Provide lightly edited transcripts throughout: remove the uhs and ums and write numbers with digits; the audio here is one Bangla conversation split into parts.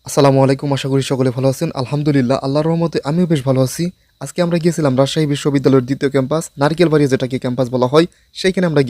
আসসালামু আলাইকুম, আশা করি সকলে ভালো আছেন। আলহামদুলিল্লাহ, আল্লাহর রহমতে আমিও বেশ ভালো আছি। আজকে আমরা গিয়েছিলাম রাজশাহী বিশ্ববিদ্যালয়ের দ্বিতীয় ক্যাম্পাস নারকেলবাড়ি, যেটাকে ক্যাম্পাস বলা হয়। সেখানে আমরা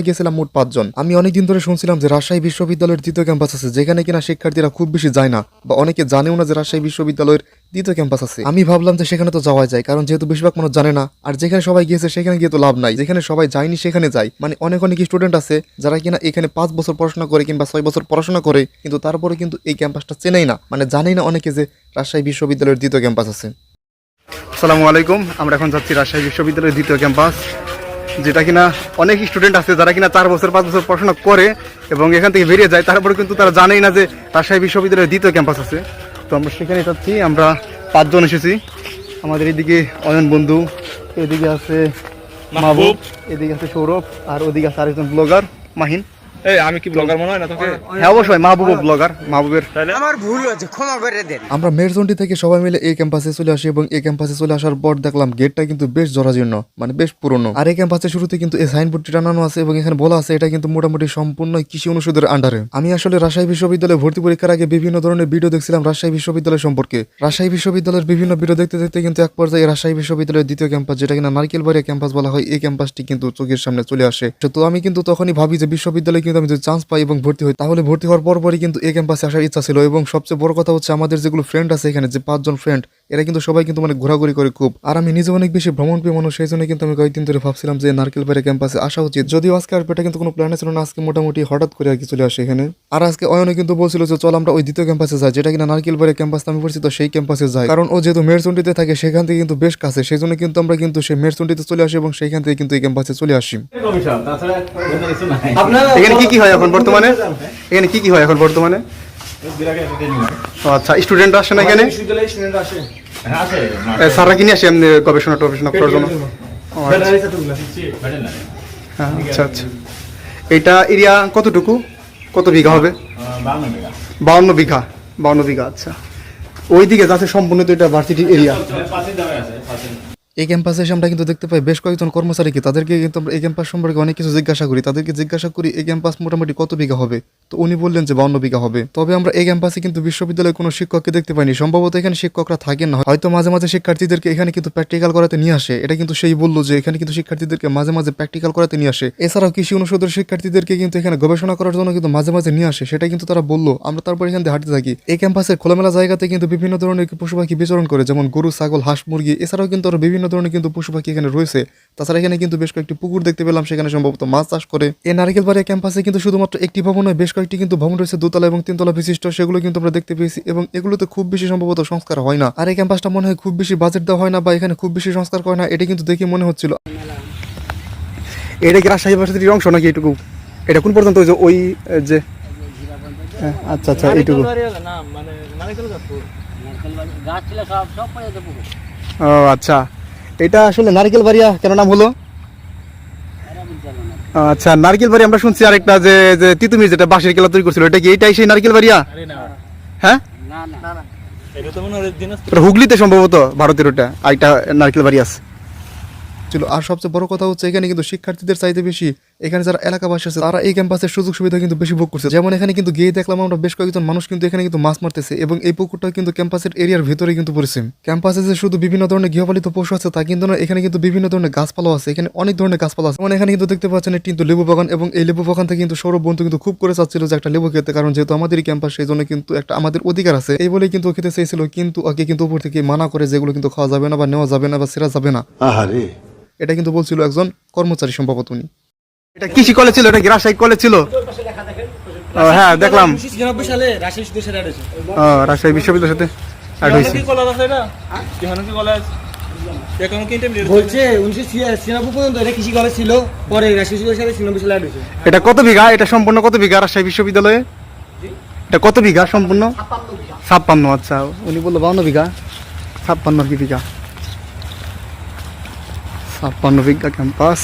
গিয়েছিলাম মোট 5 জন। আমি অনেকদিন ধরে শুনছিলাম যে রাজশাহী বিশ্ববিদ্যালয়ের দ্বিতীয় ক্যাম্পাস আছে, যেখানে কিনা শিক্ষার্থীরা খুব বেশি যায় না বা অনেকে জানেও না যে রাজশাহী বিশ্ববিদ্যালয়ের দ্বিতীয় ক্যাম্পাস আছে। আমি ভাবলাম যে সেখানে তো যাওয়া যায়, কারণ যেহেতু বেশিরভাগ মানুষ জানে না, আর যেখানে সবাই গিয়েছে সেখানে গিয়ে তো লাভ নাই। যেখানে সবাই যায়নি সেখানে যায়, মানে অনেক স্টুডেন্ট আছে যারা কিনা এখানে 5 বছর পড়াশোনা করে কিংবা 6 বছর পড়াশোনা করে, কিন্তু তারপরে কিন্তু এই ক্যাম্পাসটা চেনেই না, মানে জানেই না অনেকে যে রাজশাহী বিশ্ববিদ্যালয়ের দ্বিতীয় ক্যাম্পাস আছে। আসসালামু আলাইকুম, আমরা এখন যাচ্ছি রাজশাহী বিশ্ববিদ্যালয়ের দ্বিতীয় ক্যাম্পাস, যেটা কিনা অনেক স্টুডেন্ট আছে যারা কিনা 4 বছর 5 বছর পড়াশোনা করে এবং এখান থেকে বেরিয়ে যায়, তারপরে কিন্তু তারা জানেই না যে রাজশাহী বিশ্ববিদ্যালয়ের দ্বিতীয় ক্যাম্পাস আছে। তো আমরা সেখানে যাচ্ছি, আমরা 5 জন এসেছি। আমাদের এদিকে অয়ন বন্ধু, এদিকে আছে মাহবুব, এদিকে আছে সৌরভ, আর ওদিকে আছে আরেকজন ব্লগার মাহিন। আমি কি ব্লগার মনে হয় না তোকে? হ্যাঁ অবশ্যই, মাহবুব ব্লগার। মাহবুবের আমার ভুল হয়েছে, ক্ষমা করে দেন। আমরা মেরজন্ডি থেকে সবাই মিলে এই ক্যাম্পাসে চলে আসি এবং এই ক্যাম্পাসে চলে আসার পর দেখলাম গেটটা কিন্তু বেশ জরাজীর্ণ, মানে বেশ পুরনো। আর এই ক্যাম্পাসের শুরুতে কিন্তু এই সাইনবোর্ডটি টানানো আছে এবং এখানে বলা আছে এটা কিন্তু মোটামুটি সম্পূর্ণ কৃষি অনুষদের আন্ডারে। আমি আসলে রাজশাহী বিশ্ববিদ্যালয়ে ভর্তি পরীক্ষার আগে বিভিন্ন ধরনের ভিডিও দেখছিলাম রাজশাহী বিশ্ববিদ্যালয় সম্পর্কে। রাজশাহী বিশ্ববিদ্যালয়ের বিভিন্ন ভিডিও দেখতে দেখতে কিন্তু এক পর্যায়ে রাজশাহী বিশ্ববিদ্যালয়ের দ্বিতীয় ক্যাম্পাস, যেটা কিনা নারকেলবাড়ি ক্যাম্পাস বলা হয়, এই ক্যাম্পাসটি কিন্তু চোখের সামনে চলে আসে। তো আমি কিন্তু তখনই ভাবি যে বিশ্ববিদ্যালয়ে কিন্তু আমি যদি চান্স পাই এবং ভর্তি হই, তাহলে ভর্তি হওয়ার পরপরই কিন্তু এই ক্যাম্পাসে আসার ইচ্ছা ছিল। এবং সবচেয়ে বড় কথা হচ্ছে আমাদের যেগুলো ফ্রেন্ড আছে এখানে, যে 5 জন ফ্রেন্ড, এরা কিন্তু সবাই কিন্তু মানে ঘোরাঘুরি করে খুব। আর আমি নিজে অনেক বেশি ভ্রমণ প্রিয় মানুষ, সেই জন্য কিন্তু আমি কয়েকদিন ধরে ভাবছিলাম যে নারকেলবাড়ি ক্যাম্পাসে আসা উচিত। যদিও আজকে আর এটা কিন্তু কোনো প্ল্যান ছিল না, আজকে মোটামুটি হঠাৎ করে আর কি চলে আসে এখানে। আর আজকে অয়নে কিন্তু বলছিল যে চল আমরা ওই দ্বিতীয় ক্যাম্পাসে যাই, যেটা কিনা নারকেলবাড়ি ক্যাম্পাস নামে পরিচিত, সেই ক্যাম্পাসে যাই। কারণ ও যেহেতু মেরচন্ডিতে থাকে সেখান থেকে কিন্তু বেশ কাছে, সেই জন্য কিন্তু আমরা কিন্তু সেই মেরচন্ডিতে চলে আসি এবং সেইখান থেকে কিন্তু এই ক্যাম্পাসে চলে আসি। এখানে কি কি হয় এখন বর্তমানে? এখানে কি কি হয় এখন বর্তমানে? ও আচ্ছা, স্টুডেন্ট আসে না এখানে? স্যাররা কিনে আসে এমনি গবেষণা টবেষণা করার জন্য? হ্যাঁ, আচ্ছা আচ্ছা। এটা এরিয়া কতটুকু, কত বিঘা হবে? 52 বিঘা। 52 বিঘা, আচ্ছা। ওইদিকে যাচ্ছে সম্পূর্ণ তো এটা ভার্সিটি এরিয়া। এই ক্যাম্পাসে এসে আমরা কিন্তু দেখতে পাই বেশ কয়েকজন কর্মচারীকে, তাদেরকে কিন্তু আমরা এই ক্যাম্পাস সম্পর্কে অনেক কিছু জিজ্ঞাসা করি এই ক্যাম্পাস মোটামুটি কত বিঘা হবে। তো উনি বললেন যে 52 বিঘা হবে। তবে আমরা এই ক্যাম্পাসে কিন্তু বিশ্ববিদ্যালয়ে কোনো শিক্ষককে দেখতে পাইনি, সম্ভবত এখানে শিক্ষকরা থাকেন না, হয়তো মাঝে মাঝে শিক্ষার্থীদেরকে এখানে কিন্তু প্র্যাকটিক্যাল করাতে নিয়ে আসে। এটা কিন্তু সেই বললো যে এখানে কিন্তু শিক্ষার্থীদেরকে মাঝে মাঝে প্র্যাকটিক্যাল করাতে নিয়ে আসে। এছাড়াও কৃষি অনুষদের শিক্ষার্থীদেরকে কিন্তু এখানে গবেষণা করার জন্য কিন্তু মাঝে মাঝে নিয়ে আসে, সেটা কিন্তু তারা বললো। আমরা তারপর এখান থেকে হাঁটতে থাকি। এই ক্যাম্পাসের খোলামেলা জায়গাতে কিন্তু বিভিন্ন ধরনের পশু পাখি বিচরণ করে, যেমন গরু, ছাগল, হাঁস, মুরগি। এছাড়াও কিন্তু আরো বিভিন্ন ধরনের কিন্তু পশু পাখি এখানে রয়েছে। তাছাড়া এখানে কিন্তু বেশ কয়েকটি পুকুর দেখতে পেলাম, সেখানে সম্ভবত মাছ চাষ করে। এই নারকেলবাড়ি ক্যাম্পাসে কিন্তু শুধুমাত্র একটি ভবন নয়, বেশ কয়েকটি কিন্তু ভবন রয়েছে, 2 তলা এবং 3 তলা বিশিষ্ট। সেগুলো কিন্তু আমরা দেখতে পেয়েছি এবং এগুলোতে খুব বেশি সম্ভবত সংস্কার হয় না। আর এই ক্যাম্পাসটা মনে হয় খুব বেশি বাজেট দেওয়া হয় না বা এখানে খুব বেশি সংস্কার করে না, এটা কিন্তু দেখে মনে হচ্ছিল। এটা কি রাজশাহী ভার্সিটির অংশ নাকি এটুকু? এটা কোন পর্যন্ত? ওই যে ওই যে আচ্ছা আচ্ছা, এইটুকু। ও আচ্ছা, এটা আসলে নারকেলবাড়িয়া কেন নাম হলো? আচ্ছা, নারকেলবাড়ি আমরা শুনছি আরেকটা যে যে তিতুমির যেটা বাঁশের কেলা তৈরি করছিল, এটা কি এইটাই সেই নারকেলবাড়িয়া? হ্যাঁ, ওটা হুগলিতে সম্ভবত, ভারতের ওটা আরেকটা নারকেলবাড়ি আছে ছিল। আর সবচেয়ে বড় কথা হচ্ছে এখানে কিন্তু শিক্ষার্থীদের চাইতে বেশি এখানে যারা এলাকাবাসী আছে তারা এই ক্যাম্পাসের সুযোগ সুবিধা কিন্তু বেশি ভোগ করছে। যেমন এখানে কিন্তু গিয়ে দেখলাম আমরা বেশ কয়েকজন মানুষ কিন্তু এখানে কিন্তু মাছ মারতেছে এবং এই পুকুরটা কিন্তু ক্যাম্পাসের এরিয়ার ভিতরে কিন্তু পড়েছে। ক্যাম্পাসে যে শুধু বিভিন্ন ধরনের গৃহপালিত পশু আছে তা কিন্তু না, এখানে কিন্তু বিভিন্ন ধরনের গাছপালা আছে, এখানে অনেক ধরনের গাছপালা আছে। মানে এখানে কিন্তু দেখতে পাচ্ছেন একটি কিন্তু লেবু বাগান, এবং এই লেবু বাগান থেকে কিন্তু সৌরভ বন্ধু কিন্তু খুব করে চাচ্ছিল যে একটা লেবু খেতে, কারণ যেহেতু আমাদেরই ক্যাম্পাস সেই জন্য কিন্তু একটা আমাদের অধিকার আছে এই বলেই কিন্তু খেতে চেয়েছিল, কিন্তু ওকে কিন্তু উপর থেকে মানা করে যেগুলো কিন্তু খাওয়া যাবে না বা নেওয়া যাবে না বা সেরা যাবে না। এটা কিন্তু বলছিল একজন কর্মচারী, সম্ভবত উনি। এটা কৃষি কলেজ ছিল, এটা কি রাজশাহী কলেজ ছিল? হ্যাঁ দেখলাম, রাজশাহী বিশ্ববিদ্যালয়ের সাথে অ্যাড হয়েছে। এটা কত বিঘা? এটা সম্পূর্ণ কত বিঘা রাজশাহী বিশ্ববিদ্যালয়ে? এটা কত বিঘা সম্পূর্ণ? 56। আচ্ছা, উনি বললো 52 বিঘা। 56 কি বিঘা? 56 বিঘা ক্যাম্পাস।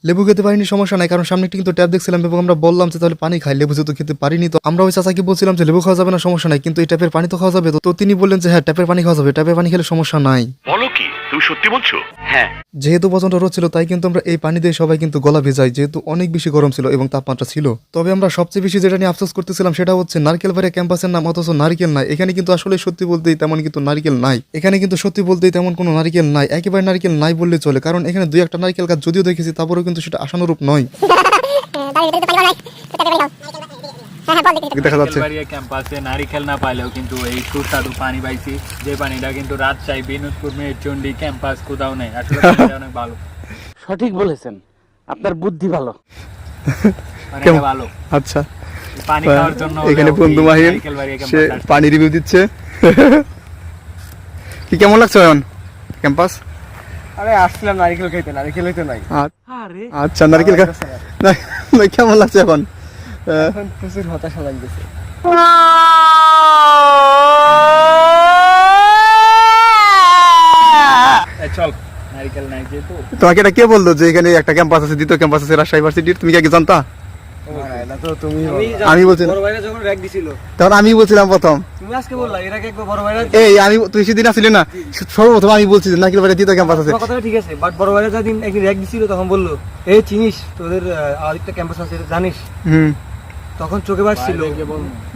লেবু খেতে পারিনি, সমস্যা নাই, কারণ সামনে কিন্তু ট্যাপ দেখছিলাম এবং আমরা বললাম যে তাহলে পানি খাই, লেবু যেহেতু খেতে পারিনি। তো আমরা ওই চাচাকে বলছিলাম যে লেবু খাওয়া যাবে না, সমস্যা নাই, কিন্তু এই ট্যাপের পানি তো খাওয়া যাবে। তো তিনি বললেন যে হ্যাঁ ট্যাপের পানি খাওয়া যাবে, ট্যাপের পানি খেলে সমস্যা নাই। বলো কি? তুমি সত্যি বলছো? হ্যাঁ। যেহেতু প্রচন্ড রোদ ছিল তাই কিন্তু আমরা এই পানি দিয়ে সবাই কিন্তু গলা ভেজাই, যেহেতু অনেক বেশি গরম ছিল এবং তাপমাত্রা ছিল। তবে আমরা সবচেয়ে বেশি যেটা নিয়ে আফসোস করতেছিলাম সেটা হচ্ছে নারকেলবাড়িয়া ক্যাম্পাসের নাম অথচ নারকেল নাই। এখানে কিন্তু আসলে সত্যি বলতেই তেমন কিন্তু নারকেল নাই। এখানে কিন্তু সত্যি বলতেই তেমন কোনো নারকেল নাই, একেবারে নারকেল নাই বললে চলে, কারণ এখানে দুই একটা নারকেল গাছ যদিও দেখেছি তারপরেও কিন্তু সেটা আশানুরূপ নয়। দেখা যাচ্ছে নারকেলবাড়িয়া ক্যাম্পাসে নারিকেল না পাইলেও কিন্তু এই সুস্বাদু পানি পাইছি, যে পানিটা কিন্তু রাজশাহী, বিনোদপুর, মেহেরচন্ডী ক্যাম্পাস কোথাও নেই। আসলে পানিটা অনেক ভালো, সঠিক বলেছেন, আপনার বুদ্ধি ভালো। পানিটা ভালো। আচ্ছা, পানি খাওয়ার জন্য এখানে হলেও বন্ধু এই মাহিন নারিকেলবাড়িয়া সে ক্যাম্পাসে আসতে পানি রিভিউ দিচ্ছে। কি কেমন লাগছে এখন ক্যাম্পাস? আরে আসছিলাম নারিকেল খাইতে, নারিকেল হইতে নাই। আচ্ছা, নারকেল কেমন লাগছে এখন? এখন প্রচুর হতাশা লাগতেছে। চল, নারিকেল নাই যেহেতু। তোমাকে এটা কে বললো যে এখানে একটা ক্যাম্পাস আছে, দ্বিতীয় ক্যাম্পাস আছে রাজশাহী ইউনিভার্সিটির? তুমি কি আগে জানতা? এটা তো তুমি আমি বলছি বড় ভাইরা যখন র‍্যাক দিছিল তখন আমি বলছিলাম প্রথম। তুমি আজকে বললা এর আগে একবার বড় ভাইরা এই আমি, তুই সেদিন আসলি না, সর্বপ্রথম আমি বলছি যে নারকেলবাড়িয়া দ্বিতীয় ক্যাম্পাস আছে। তোমার কথাটা ঠিক আছে, বাট বড় ভাইরা যেদিন একদিন র‍্যাক দিছিল তখন বললো এই চিনিস তোদের আরেকটা ক্যাম্পাস আছে এটা জানিস? হুম, তখন চোখে বাসছিল,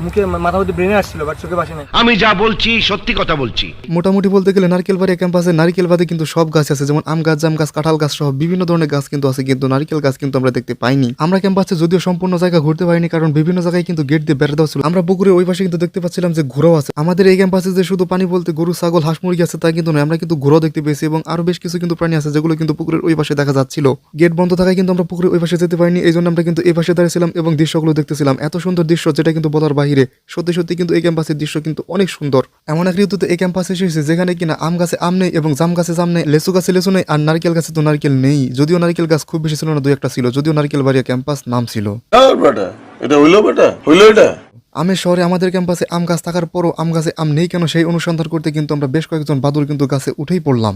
মুখে মাথা মধ্যে ব্রেনে আসছিল, বাট চোখে বাসে না। আমি যা বলছি সত্যি কথা বলছি। মোটামুটি বলতে গেলে নারকেলবাড়িয়া ক্যাম্পাসে নারকেল বাদে কিন্তু সব গাছ আছে, যেমন আম গাছ, জাম গাছ, কাঁঠাল গাছ সহ বিভিন্ন ধরনের গাছ কিন্তু আছে, কিন্তু নারকেল গাছ কিন্তু আমরা দেখতে পাইনি। আমরা ক্যাম্পাসে যদিও সম্পূর্ণ জায়গা ঘুরতে পারিনি, কারণ বিভিন্ন জায়গায় কিন্তু গেট দিয়ে বেড়ে দেওয়া ছিল। আমরা পুকুরের ওই পাশে কিন্তু দেখতে পাচ্ছিলাম যে ঘোড়াও আছে। আমাদের এই ক্যাম্পাসে যে শুধু পানি বলতে গরু, ছাগল, হাঁস, মুরগি আছে তা কিন্তু নয়, আমরা কিন্তু ঘোড়াও দেখতে পেয়েছি এবং আরো বেশ কিছু কিন্তু প্রাণী আছে যেগুলো কিন্তু পুকুরের ওই পাশে দেখা যাচ্ছিল। গেট বন্ধ থাকায় কিন্তু আমরা পুকুরের ওই পাশে যেতে পারিনি, এই জন্য আমরা কিন্তু এই পাশে দাঁড়িয়েছিলাম এবং দৃশ্যগুলো দেখতেছিলাম। এত সুন্দর দৃশ্য যেটা কিন্তু বলার বাহিরে। সত্যি সত্যি কিন্তু এই ক্যাম্পাসের দৃশ্য কিন্তু অনেক সুন্দর। এমন এক ঋতুতে এই ক্যাম্পাসে এসেছে যেখানে কিনা আম গাছে আম নেই এবং জাম গাছে জাম নেই, লেচু গাছে লেচু নেই, আর নারকেল গাছে তো নারকেল নেই। যদিও নারকেল গাছ খুব বেশি ছিল না, দুই একটা ছিল, যদিও নারকেলবাড়িয়া ক্যাম্পাস নাম ছিল। আমের শহরে আমাদের ক্যাম্পাসে আম গাছ থাকার পরও আম গাছে আম নেই কেন সেই অনুসন্ধান করতে কিন্তু আমরা বেশ কয়েকজন বাদুর কিন্তু গাছে উঠেই পড়লাম।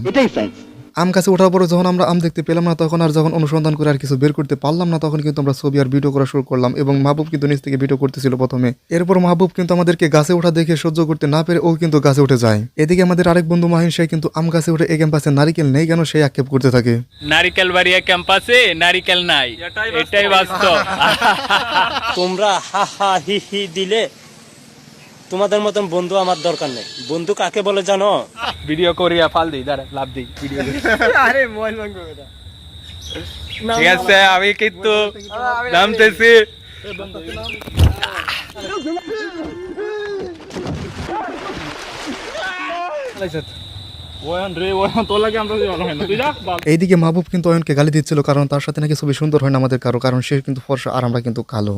আম গাছে ওঠার পরে যখন আমরা আম দেখতে পেলাম না, তখন আর যখন অনুসন্ধান করে আর কিছু বের করতে পারলাম না, তখন কিন্তু আমরা ছবি আর ভিডিও করা শুরু করলাম এবং মাহবুব কিন্তু নিচ থেকে ভিডিও করতেছিল প্রথমে। এরপর মাহবুব কিন্তু আমাদেরকে গাছে ওঠা দেখে সহ্য করতে না পেরে ও কিন্তু গাছে উঠে যায়। এদিকে আমাদের আরেক বন্ধু মাহিন, সে কিন্তু আম গাছে উঠে এই ক্যাম্পাসে নারিকেল নেই কেন সেই আক্ষেপ করতে থাকে। নারিকেলবাড়িয়া ক্যাম্পাসে নারিকেল নাই, এটাই বাস্তব। তোমরা হা হা হি হি দিলে, তোমাদের মতন বন্ধু আমার দরকার নেই। বন্ধু কাকে বলে জানো? ভিডিও করিয়া ফাল দিই, দাঁড়া লাভ দিই ভিডিও। আরে মোবাইল ভাঙবে এটা। ঠিক আছে, আমি কিন্তু নামতেছি। এইদিকে মাহবুব কিন্তু অয়নকে গালি দিচ্ছিল, কারণ তার সাথে নাকি ছবি সুন্দর হয় না আমাদের কারো, কারণ সে কিন্তু ফর্সা আর আমরা কিন্তু কালো।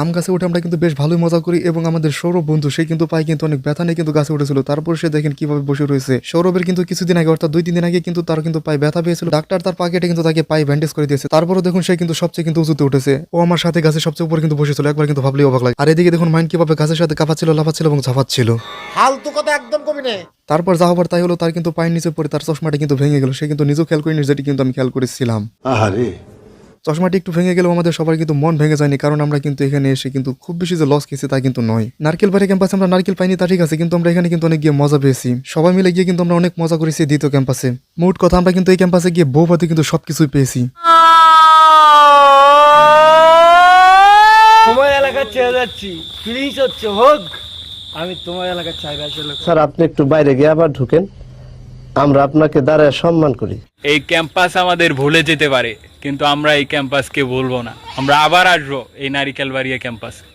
আম গাছে উঠে আমরা কিন্তু বেশ ভালোই মজা করি এবং আমাদের সৌরভ বন্ধু সে কিন্তু পায়ে কিন্তু অনেক ব্যথা নিয়ে কিন্তু গাছে উঠেছিল। তারপর সে দেখেন কিভাবে বসে রয়েছে। সৌরভের কিন্তু কিছুদিন আগে অর্থাৎ 2-3 দিন আগে কিন্তু তার কিন্তু পায়ে ব্যথা পেয়েছিল। ডাক্তার তার পা কেটে কিন্তু তাকে পায়ে ব্যান্ডেজ করে দিয়েছে। তারপরও দেখুন সে কিন্তু সবচেয়ে কিন্তু উঁচুতে উঠেছে। ও আমার সাথে গাছের সবচেয়ে উপরে কিন্তু বসেছিল, একবার কিন্তু ভাবলেই অবাক লাগে। আর এদিকে দেখুন মাইন কিভাবে গাছের সাথে কাঁপাচ্ছিল, লাফাচ্ছিল এবং ঝাঁপাচ্ছিল। ফালতু কথা একদম কবি নে। তারপর যা হবার তাই হলো, তার কিন্তু পায়ের নিচে পড়ে তার চশমাটা কিন্তু ভেঙে গেল। সে কিন্তু নিজেও খেয়াল করিনি, যেটি কিন্তু আমি খেয়াল করেছিলাম। চশমাটি একটু ভেঙে গেলেও আমাদের সবার কিন্তু মন ভেঙে যায়নি, কারণ আমরা কিন্তু এখানে এসে কিন্তু খুব বেশি যে লস খেয়েছি তা কিন্তু নয়। নারকেলবাড়িয়া ক্যাম্পাসে আমরা নারকেল পাইনি তা ঠিক আছে, কিন্তু আমরা এখানে কিন্তু অনেক গিয়ে মজা পেয়েছি। সবাই মিলে গিয়ে কিন্তু আমরা অনেক মজা করেছি দ্বিতীয় ক্যাম্পাসে। মোট কথা আমরা কিন্তু এই ক্যাম্পাসে গিয়ে বউভাতে কিন্তু সবকিছুই পেয়েছি। তোমার এলাকা ছেড়ে যাচ্ছি, প্লিজ হচ্ছে হোক, আমি তোমার এলাকা চাই আসলে। স্যার আপনি একটু বাইরে গিয়ে আবার ঢুকেন, আমরা আপনাকে দাঁড়ায় সম্মান করি। এই ক্যাম্পাস আমাদের ভুলে যেতে পারে, কিন্তু আমরা এই ক্যাম্পাসকে ভুলবো না। আমরা আবার আসবো এই নারিকেলবাড়িয়া ক্যাম্পাস।